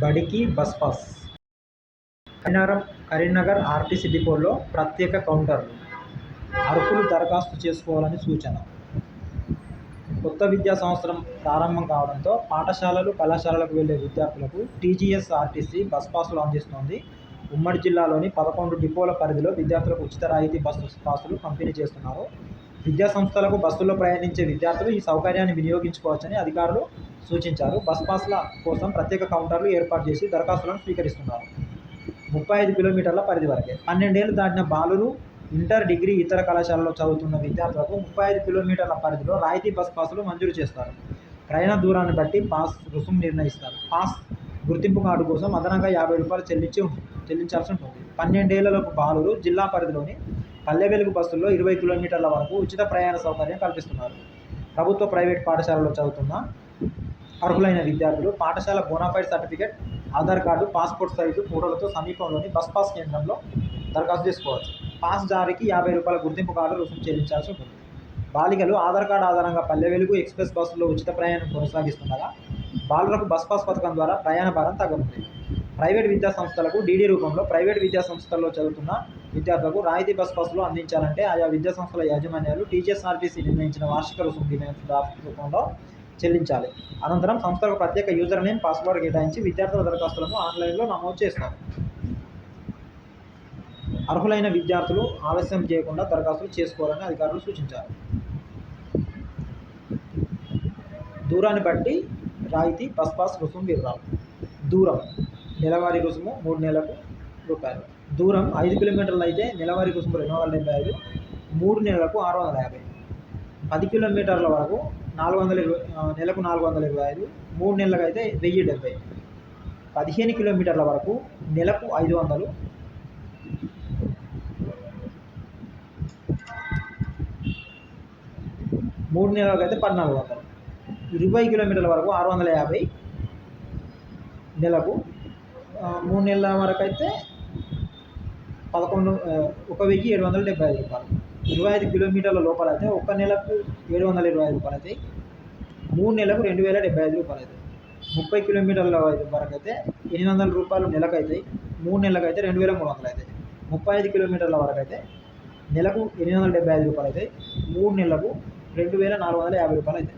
బడికి bus pass. Karimnagar RTC డిపోలో ప్రత్యేక కౌంటర్లు. అర్హులు దరఖాస్తు చేసుకోవాలని సూచన. కొత్త విద్యా సంవత్సరం ప్రారంభం కావడంతో పాఠశాలలు, కళాశాలలకు వెళ్లే విద్యార్థులకు టీజీఎస్ఆర్టీసీ బస్ పాసులు అందిస్తోంది. ఉమ్మడి జిల్లాలోని 11 డిపోల పరిధిలో విద్యార్థులకు ఉచిత రాయితీ బస్సు పాసులు పంపిణీ చేస్తున్నారు. విద్యా సంస్థలకు బస్సుల్లో ప్రయాణించే విద్యార్థులు ఈ సౌకర్యాన్ని వినియోగించుకోవచ్చని అధికారులు సూచించారు. బస్ పాస్ల కోసం ప్రత్యేక కౌంటర్లు ఏర్పాటు చేసి దరఖాస్తులను స్వీకరిస్తున్నారు. 35 కిలోమీటర్ల పరిధి వరకే. 12 ఏళ్లు దాటిన బాలురు, ఇంటర్, డిగ్రీ, ఇతర కళాశాలలో చదువుతున్న విద్యార్థులకు 35 కిలోమీటర్ల పరిధిలో రాయితీ బస్ పాసులు మంజూరు చేస్తారు. ప్రయాణ దూరాన్ని బట్టి పాస్ రుసుము నిర్ణయిస్తారు. పాస్ గుర్తింపు కార్డు కోసం అదనంగా ₹50 చెల్లించాల్సి ఉంటుంది. 12 ఏళ్లలోపు బాలురు జిల్లా పరిధిలోని పల్లె వెలుగు బస్సుల్లో 20 కిలోమీటర్ల వరకు ఉచిత ప్రయాణ సౌకర్యం కల్పిస్తున్నారు. ప్రభుత్వ, ప్రైవేట్ పాఠశాలలో చదువుతున్న అర్హులైన విద్యార్థులు పాఠశాల bona fide certificate, Aadhaar card, passport size ఫోటోలతో సమీపంలోని బస్ పాస్ కేంద్రంలో దరఖాస్తు చేసుకోవచ్చు. పాస్ జారీకి ₹50 గుర్తింపు కార్డు రుసుము చెల్లించాల్సి ఉంటుంది. బాలికలు ఆధార్ కార్డు ఆధారంగా పల్లె వెలుగు, ఎక్స్ప్రెస్ బస్సుల్లో ఉచిత ప్రయాణం కొనసాగిస్తుండగా బాలులకు బస్ పాస్ పథకం ద్వారా ప్రయాణ భారం తగ్గనుంది. ప్రైవేట్ విద్యా సంస్థలకు డీడీ రూపంలో ప్రైవేట్ విద్యా సంస్థల్లో చదువుతున్న విద్యార్థులకు రాయితీ బస్ పాసులు అందించాలంటే ఆయా విద్యా సంస్థల యాజమాన్యాలు టీజీఎస్ఆర్టీసీ నిర్ణయించిన వార్షిక రుసుము డిమాండ్ డ్రాఫ్ట్ రూపంలో చెల్లించాలి. అనంతరం సంస్థలకు ప్రత్యేక యూజర్ నేమ్, పాస్వర్డ్ కేటాయించి విద్యార్థుల దరఖాస్తులను ఆన్లైన్లో నమోదు చేస్తారు. అర్హులైన విద్యార్థులు ఆలస్యం చేయకుండా దరఖాస్తులు చేసుకోవాలని అధికారులు సూచించారు. దూరాన్ని బట్టి రాయితీ బస్ పాస్ రుసుము వివరాలు. దూరం నెలవారీ రుసుము ₹3 దూరం 5 కిలోమీటర్లు అయితే నెలవారీ రుసుము ₹275, 3 నెలలకు ₹650. 10 కిలోమీటర్ల వరకు నెలకు ₹425, 3 నెలలకు అయితే ₹1070. 15 కిలోమీటర్ల వరకు నెలకు ₹500, 3 నెలలకు అయితే ₹1400. 20 కిలోమీటర్ల వరకు ₹650, నెలకు 3 నెలల వరకు అయితే ₹1775. 25 కిలోమీటర్ల లోపల అయితే 1 నెలకు ₹725 అవుతాయి, 3 నెలలకు ₹2075 అవుతాయి. 30 కిలోమీటర్ల వరకు అయితే ₹800 నెలకు అవుతాయి, 3 నెలలకు అయితే ₹2300 అవుతాయి. 35 కిలోమీటర్ల వరకు అయితే నెలకు ₹875 అవుతాయి, 3 నెలలకు ₹2450 అవుతాయి.